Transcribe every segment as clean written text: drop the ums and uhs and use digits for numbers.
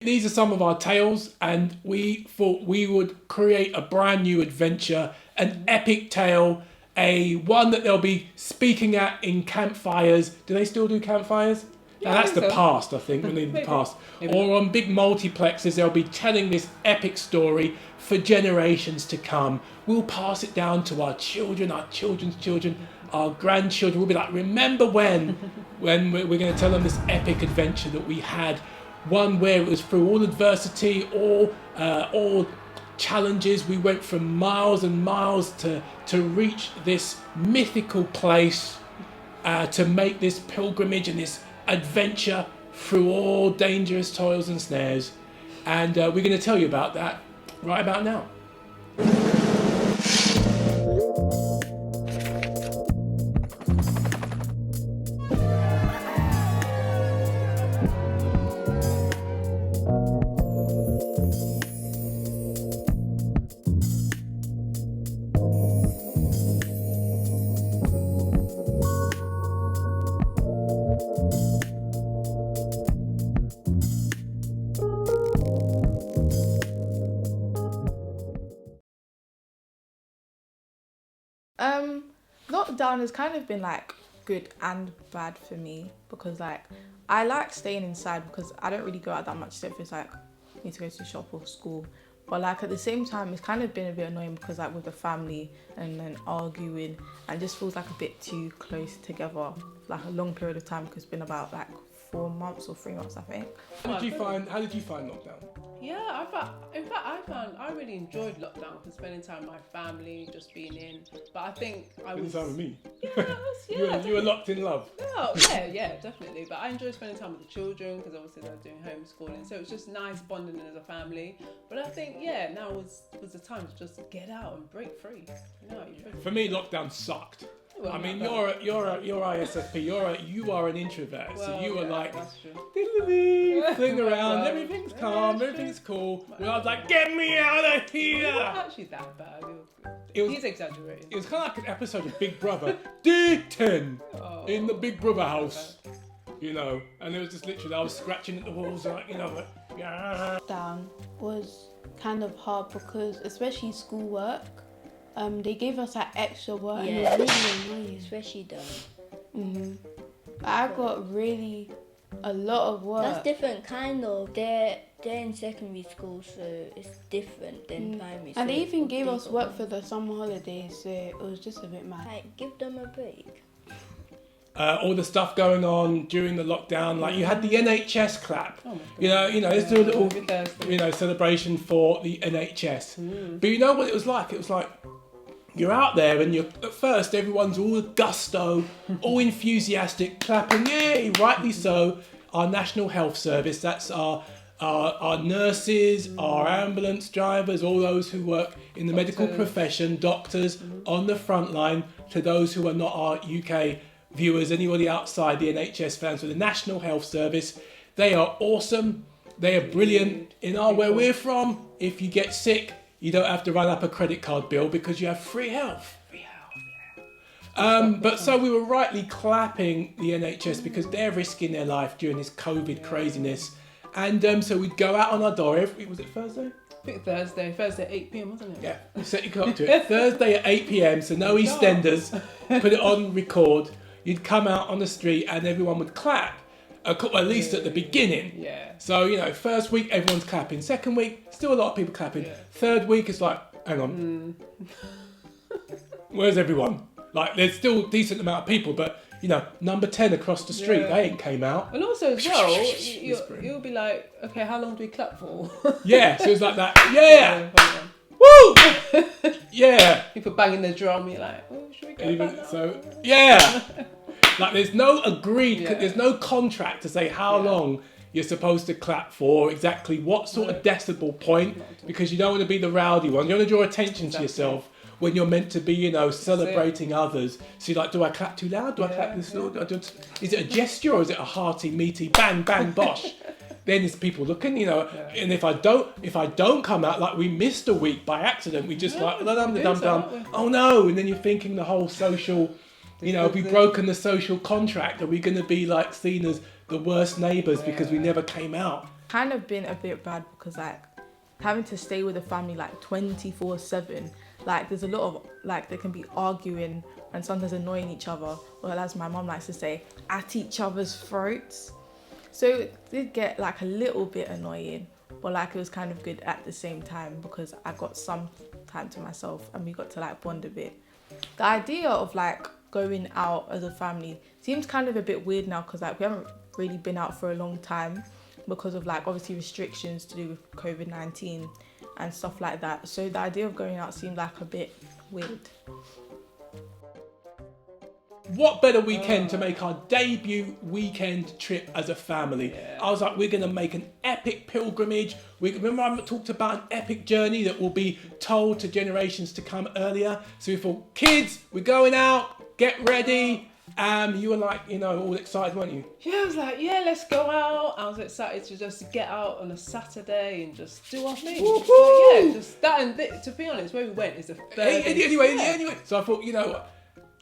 these are some of our tales, and we thought we would create a brand new adventure, an epic tale, one that they'll be speaking at in campfires. Do they still do campfires? Yeah, Now that's the past, I think. We need the past. Or on big multiplexes, they'll be telling this epic story for generations to come. We'll pass it down to our children, our children's children, our grandchildren. We'll be like, remember when we're going to tell them this epic adventure that we had, one where it was through all adversity, all challenges. We went from miles and miles to reach this mythical place, to make this pilgrimage and this adventure through all dangerous toils and snares. And we're going to tell you about that right about now. Lockdown has kind of been like good and bad for me, because like I like staying inside because I don't really go out that much, so if it's like I need to go to shop or school. But like at the same time, it's kind of been a bit annoying because like with the family and then arguing, and it just feels like a bit too close together, like a long period of time, because it's been about like 4 months or 3 months, I think. How did you find lockdown? Yeah, I really enjoyed lockdown for spending time with my family, just being in. But I think Spending time with me. Yeah, you were locked in love. Oh, yeah, definitely. But I enjoyed spending time with the children because obviously they're doing homeschooling, so it was just nice bonding as a family. But I think now was the time to just get out and break free. For me, lockdown sucked. Well, I mean, you're ISFP. You are an introvert, well, so you were like, diddly-dee, fling around. Everything's calm. Everything's cool. Well, I was like, get me out of here. It's not actually that bad. He's exaggerating. It was kind of like an episode of Big Brother, D10 in the Big Brother house, and it was just literally I was scratching at the walls, like, yeah. Down was kind of hard because especially schoolwork. They gave us that extra work, and it was really annoying. Especially done. I got really a lot of work. That's different, kind of. They're in secondary school, so it's different than primary school. And they even gave us work for the summer holidays, so it was just a bit mad. Like, give them a break. All the stuff going on during the lockdown, like you had the NHS clap. Oh my God. Let's do a little, celebration for the NHS. But you know what it was like? It was like, you're out there and at first everyone's all gusto, all enthusiastic, clapping, yay, rightly so. Our National Health Service, that's our nurses, our ambulance drivers, all those who work in the medical profession, doctors on the front line, to those who are not our UK viewers, anybody outside the NHS fans with the National Health Service. They are awesome, they are brilliant. Where we're from, if you get sick, you don't have to run up a credit card bill because you have free health. But so we were rightly clapping the NHS because they're risking their life during this COVID craziness. And so we'd go out on our door was it Thursday? I think Thursday at 8 p.m, wasn't it? Yeah, we set you up to it. Thursday at 8 p.m, so no EastEnders, put it on record. You'd come out on the street and everyone would clap. At least at the beginning. Yeah. So, first week everyone's clapping. Second week, still a lot of people clapping. Yeah. Third week it's like, hang on. Where's everyone? Like, there's still a decent amount of people, but, number 10 across the street, they ain't came out. And also as well, you'll be like, okay, how long do we clap for? Yeah, so it's like that. Yeah! Woo! Yeah! People banging the drum, you're like, oh, should we go back now? So, yeah! Like, there's no there's no contract to say how long you're supposed to clap for, exactly what sort of decibel point, because you don't want to be the rowdy one. You want to draw attention to yourself when you're meant to be, celebrating others. So you're like, do I clap too loud? Do I clap this loud? Is it a gesture or is it a hearty, meaty, bang, bang, bosh? Then there's people looking, and if I don't come out, like we missed a week by accident, we just dum. Oh no, and then you're thinking the whole social, have we broken the social contract? Are we going to be like seen as the worst neighbours because we never came out? Kind of been a bit bad because like having to stay with a family like 24/7, like there's a lot of like they can be arguing and sometimes annoying each other, or as my mum likes to say, at each other's throats. So it did get like a little bit annoying, but like it was kind of good at the same time because I got some time to myself and we got to like bond a bit. The idea of like going out as a family seems kind of a bit weird now because like we haven't really been out for a long time because of like obviously restrictions to do with COVID-19 and stuff like that. So the idea of going out seemed like a bit weird. What better weekend to make our debut weekend trip as a family? Yeah. I was like, we're going to make an epic pilgrimage. Remember I talked about an epic journey that will be told to generations to come earlier. So we thought, kids, we're going out, get ready. You were like, you know, all excited, weren't you? Yeah, I was like, yeah, let's go out. I was excited to just get out on a Saturday and just do our thing. Woo-hoo! Yeah, just that and to be honest, where we went is the third. Anyway. So I thought, you know,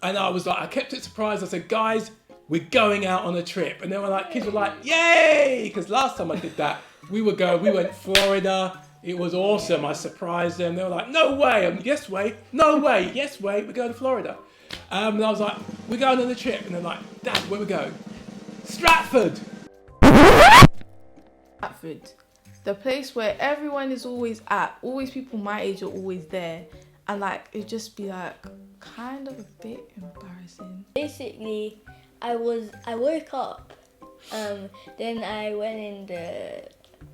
and I was like, I kept it surprised. I said, guys, we're going out on a trip. And they were like, kids were like, yay! Because last time I did that, we went Florida. It was awesome. I surprised them. They were like, no way. Yes way. No way. Yes way. We're going to Florida. And I was like, we're going on a trip. And they're like, Dad, where we going? Stratford. Stratford, the place where everyone is always at. Always people my age are always there. And like, it'd just be like kind of a bit embarrassing. Basically, I woke up, then I went in the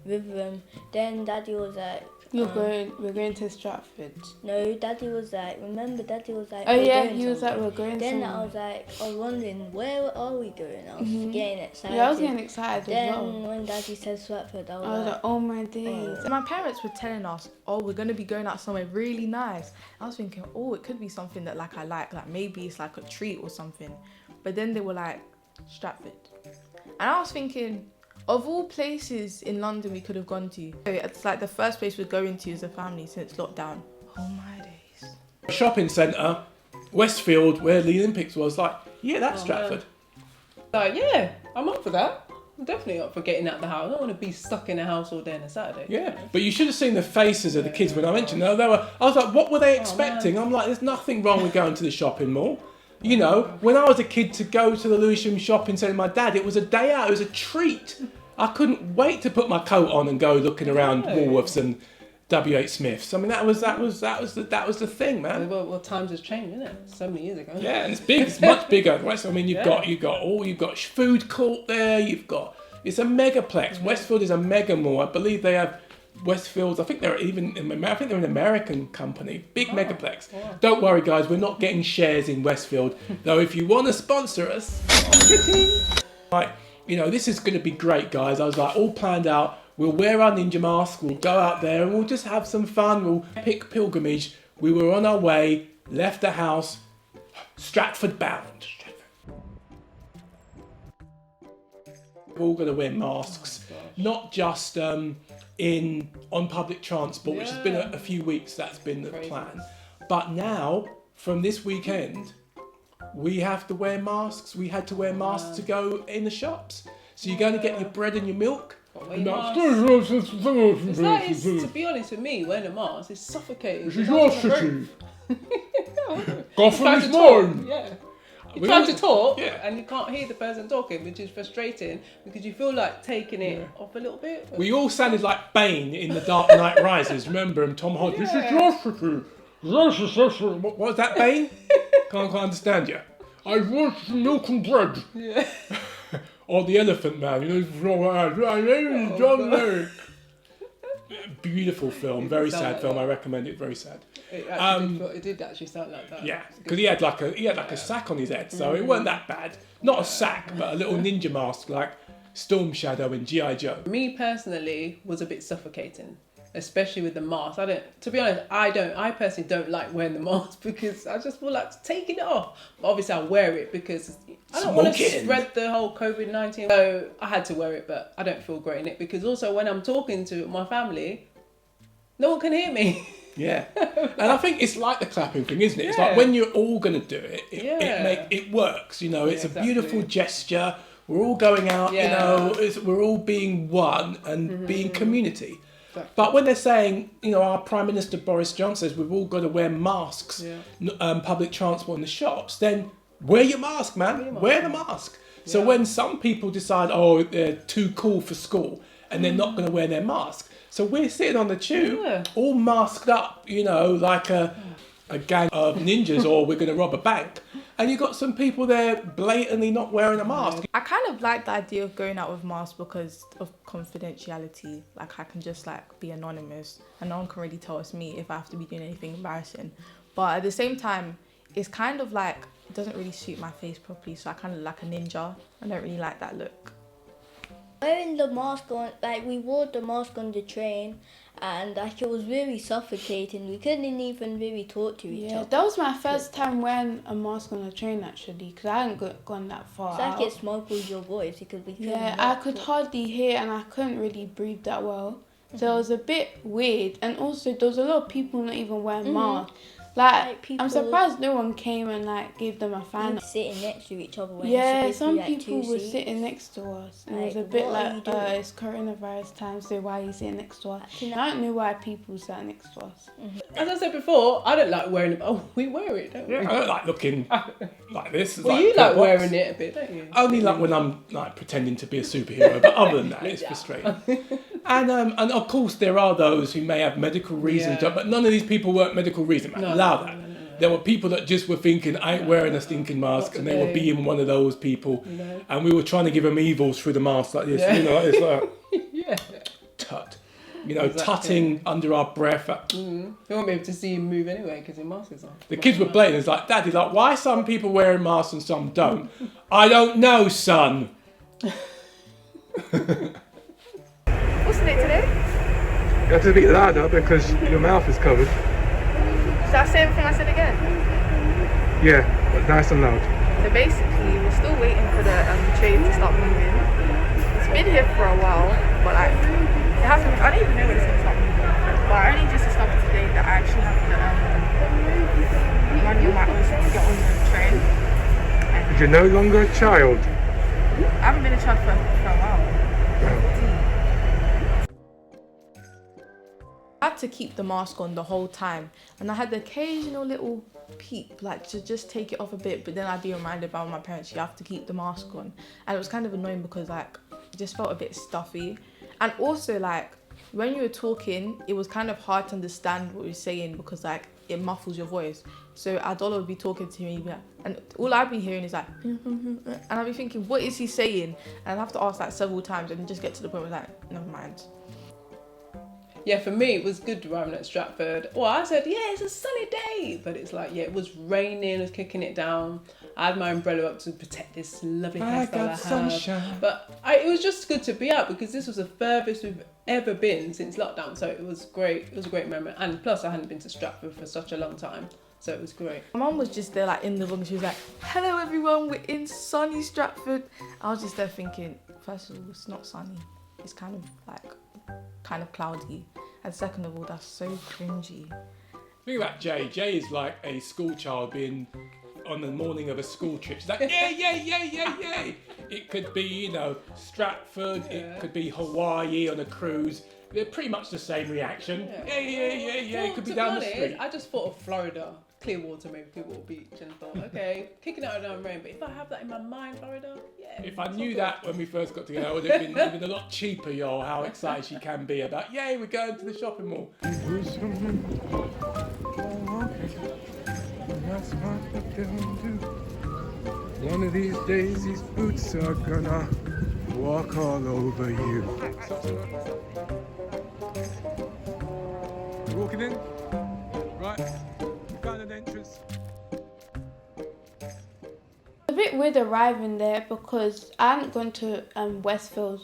living room, then Daddy was like, we're going to Stratford. no, Daddy was like, Oh yeah, he was like, we're going Then somewhere. I was wondering, where are we going? I was getting excited. Yeah, I was getting excited Then as well. when Daddy said Stratford, I I was was like, like, oh my days. So my parents were telling us, oh, we're going to be going out somewhere really nice. I was thinking, oh, it could be something that like I like maybe it's like a treat or something. But then they were like, Stratford. And I was thinking, of all places in London we could have gone to, it's like the first place we're going to as a family since lockdown. Oh my days. Shopping centre, Westfield, where the Olympics was. Like, yeah, that's Stratford. Like, yeah, I'm up for that. I'm definitely up for getting out the house. I don't want to be stuck in a house all day on a Saturday. Yeah, but you should have seen the faces of the kids when I mentioned them. I was like, what were they expecting? I'm like, there's nothing wrong with going to the shopping mall. You know, when I was a kid to go to the Lewisham shopping centre with my dad, it was a day out, it was a treat. I couldn't wait to put my coat on and go looking around Woolworths and W.H. Smith's. I mean, that was the thing, man. Well, times has changed, isn't it? So many years ago. Yeah, and it's big. It's much bigger. I mean, you've got food court there. It's a megaplex. Westfield is a mega mall. I believe they have Westfields. I think they're an American company. Big megaplex. Yeah. Don't worry, guys. We're not getting shares in Westfield, though. If you want to sponsor us, like, you know, this is going to be great, guys. I was like, all planned out. We'll wear our ninja mask. We'll go out there and we'll just have some fun. We'll pick pilgrimage. We were on our way. Left the house. Stratford bound. We're all going to wear masks, not just on public transport, which has been a few weeks. That's been the plan. But now, from this weekend, we have to wear masks. We had to wear masks to go in the shops. So you're going to get your bread and your milk. It's like, to be honest with me, wearing a mask is suffocating. This is your city. Gotham is mine. Yeah. You try to talk and you can't hear the person talking, which is frustrating because you feel like taking it off a little bit. We all sounded like Bane in The Dark Knight Rises. Remember him, Tom Holland? This is your city. What was that, Bane? Can't quite understand you. I want some milk and bread. Yeah. Or the Elephant Man, you know, my name is John Merrick. Beautiful film, very sad film. I recommend it. Very sad. It did actually sound like that. Yeah, because he had like a sack on his head, so it wasn't that bad. Not a sack, but a little ninja mask like Storm Shadow in G.I. Joe. Me personally was a bit suffocating, especially with the mask. I personally don't like wearing the mask because I just feel like taking it off. But obviously I wear it because I don't want to spread the whole COVID-19. So I had to wear it, but I don't feel great in it because also when I'm talking to my family, no one can hear me. Yeah, and I think it's like the clapping thing, isn't it? It's like when you're all going to do it, it works, you know, it's a beautiful gesture. We're all going out, Yeah. you know, we're all being one and being community. Exactly. But when they're saying, you know, our Prime Minister Boris Johnson says we've all got to wear masks, public transport in the shops, then wear your mask, man. Wear the mask. So when some people decide, oh, they're too cool for school and they're not going to wear their mask. So we're sitting on the tube, all masked up, you know, like a gang of ninjas or we're going to rob a bank. And you've got some people there blatantly not wearing a mask. I kind of like the idea of going out with masks because of confidentiality. Like I can just like be anonymous and no one can really tell it's me if I have to be doing anything embarrassing. But at the same time, it's kind of like, it doesn't really suit my face properly. So I kind of look like a ninja. I don't really like that look. Wearing the mask on, like we wore the mask on the train, and like it was really suffocating. We couldn't even really talk to each other. That was my first time wearing a mask on a train actually, because I hadn't gone that far. It's like it smothers your voice because we couldn't. Yeah, I could hardly hear and I couldn't really breathe that well. So it was a bit weird, and also there was a lot of people not even wearing masks. Like people, I'm surprised no one came and like gave them a fan. Sitting next to each other. When Some like people were seats. sitting next to us, and Like, it was a bit what are you like, doing? it's coronavirus time, so why are you sitting next to us? I don't know why people sat next to us. As I said before, I don't like wearing it. Oh, we wear it, don't we? I don't like looking like this. Well, you like wearing it a bit, don't you? Only like when I'm like pretending to be a superhero, but other than that, it's frustrating. And of course there are those who may have medical reasons, but none of these people weren't medical reasons. Man, allow that. There were people that just were thinking, I ain't wearing a stinking mask, and they were being one of those people. And we were trying to give them evils through the mask like this, you know, it's like, tut. You know, tutting under our breath. You won't be able to see him move anyway because your mask is on. The kids were playing, it's like, Daddy, like, why some people wearing masks and some don't? I don't know, son. What's the date today? You have to be louder because your mouth is covered. Should I say everything I said again? Yeah, but nice and loud. So basically, we're still waiting for the train to start moving. It's been here for a while, but like, it hasn't. I don't even know when it's going to start moving. But I only just discovered today that I actually have to money on my own to get on the train. And You're no longer a child. I haven't been a child for a while. I had to keep the mask on the whole time, and I had the occasional little peep, like to just take it off a bit, but then I'd be reminded by my parents, you have to keep the mask on. And it was kind of annoying because like it just felt a bit stuffy, and also like when you were talking it was kind of hard to understand what you're saying because like it muffles your voice. So Adola would be talking to me and all I'd be hearing is like and I'd be thinking, what is he saying? And I'd have to ask like several times and just get to the point where like, never mind. Yeah, for me, it was good arriving at Stratford. Well, I said, yeah, it's a sunny day. But it's like, yeah, it was raining, it was kicking it down. I had my umbrella up to protect this lovely hairstyle I have. Sunshine. But it was just good to be out because this was the furthest we've ever been since lockdown. So it was great. It was a great moment. And plus, I hadn't been to Stratford for such a long time. So it was great. My mum was just there like in the room. She was like, hello everyone, we're in sunny Stratford. I was just there thinking, first of all, it's not sunny. It's kind of cloudy. And second of all, that's so cringy. Think about Jay. Jay is like a school child being on the morning of a school trip. She's like, yay. It could be, you know, Stratford. It could be Hawaii on a cruise. They're pretty much the same reaction. Yeah. It could be down the street. I just thought of Florida, Clearwater, maybe Clearwater Beach, and thought, okay, kicking out down rain. But if I have that in my mind, Florida, yeah. If I knew that when we first got together, it would have been even a lot cheaper, y'all, how excited she can be about, yay, we're going to the shopping mall. One of these days, these boots are gonna walk all over you. We're walking in. Right. We found an entrance. A bit weird arriving there because I hadn't gone to Westfield,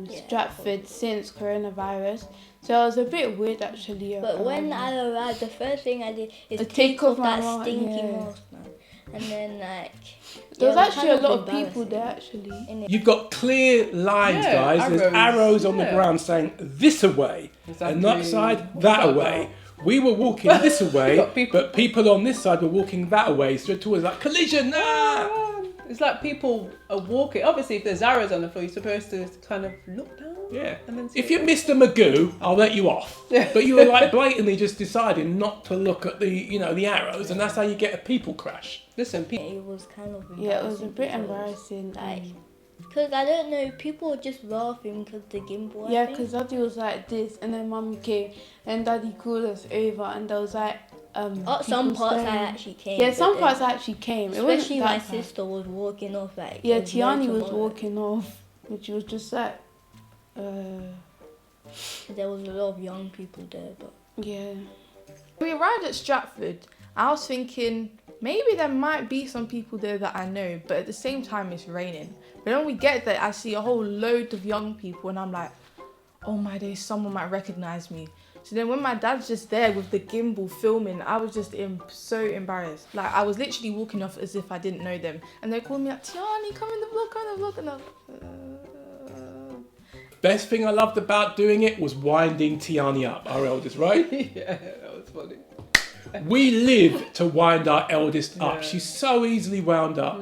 Stratford since coronavirus, so it was a bit weird actually. But when I arrived, the first thing I did is take off that my stinky mask, man. And then like there was actually a kind lot of people there actually. You've got clear lines, guys. There's arrows on the ground saying this away, and that side that away. We were walking this away, but people on this side were walking that away. So it was like collision. It's like people are walking. Obviously, if there's arrows on the floor, you're supposed to kind of look down. Yeah. And then If you're Mr. Magoo, I'll let you off. Yeah. But you were like blatantly just deciding not to look at the arrows, and that's how you get a people crash. Listen, It was kind of Yeah, it was a bit embarrassing. embarrassing. Like, because I don't know, people were just laughing because the gimbal. Yeah, because Daddy was like this, and then Mummy came, and Daddy called us over, and there was like some people parts I staring. actually came. Yeah, but some then- parts actually came. It wasn't Especially that my bad. sister was walking off like. Yeah, there's no Tiani was tomorrow. walking off, and she was just like, There was a lot of young people there, but yeah. We arrived at Stratford. I was thinking maybe there might be some people there that I know, but at the same time it's raining. But when we get there, I see a whole load of young people, and I'm like, oh my days, someone might recognise me. So then when my dad's just there with the gimbal filming, I was just so embarrassed. Like, I was literally walking off as if I didn't know them. And they called me like, Tiani, come in the vlog, And I was Best thing I loved about doing it was winding Tiani up, our eldest, right? yeah, that was funny. We live to wind our eldest up. Yeah. She's so easily wound up.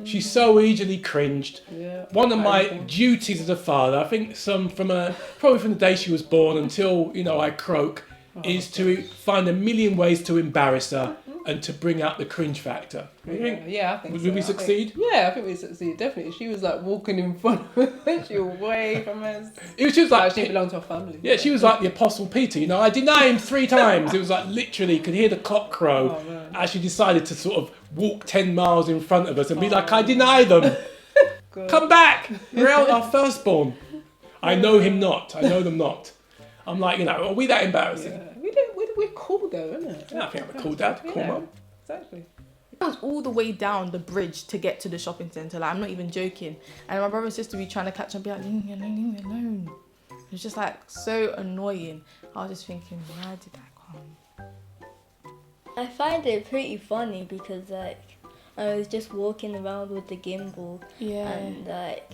She's so easily cringed. Yeah. One of my Everything. duties as a father, I think probably from the day she was born until, I croak, is to find a million ways to embarrass her and to bring out the cringe factor. You think? Yeah, I think Would so. we I think- succeed? Yeah, I think we succeeded, definitely. She was like walking in front of us. She was way from us. It was just Like, like, she belonged to a family. yeah, she was like the Apostle Peter, I deny him 3 times. It was like literally, could hear the cock crow Oh, man. as she decided to sort of walk 10 miles in front of us and be like, I deny them. God. Come back! We're out our firstborn. I know him not. I know them not. I'm like, are we that embarrassing? Yeah. We're cool though, isn't it? Yeah, I think I'm a cool dad, cool Yeah, mum. Exactly. I was all the way down the bridge to get to the shopping centre. Like, I'm not even joking. And my brother and sister be trying to catch up and be like, leave me alone. It was just like so annoying. I was just thinking, why did I come? I find it pretty funny because like I was just walking around with the gimbal Yeah. and like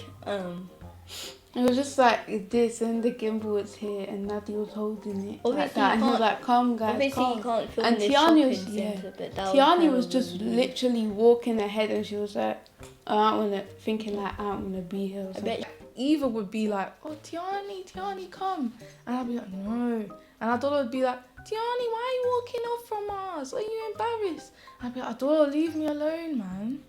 It was just like this, and the gimbal was here, and Nadie was holding it like Obviously that, and you he was can't- like, "Come, guys, obviously come." you can't film And the Tiani shopping was- yeah. centre, but that Tiani kind was of just weird. literally walking ahead, and she was like, "I don't wanna," thinking like, "I don't wanna be here." Or I something. bet Eva would be like, oh, Tiani, come. And I'd be like, no. And Adola would be like, Tiani, why are you walking off from us? Are you embarrassed? I'd be like, Adola, leave me alone, man.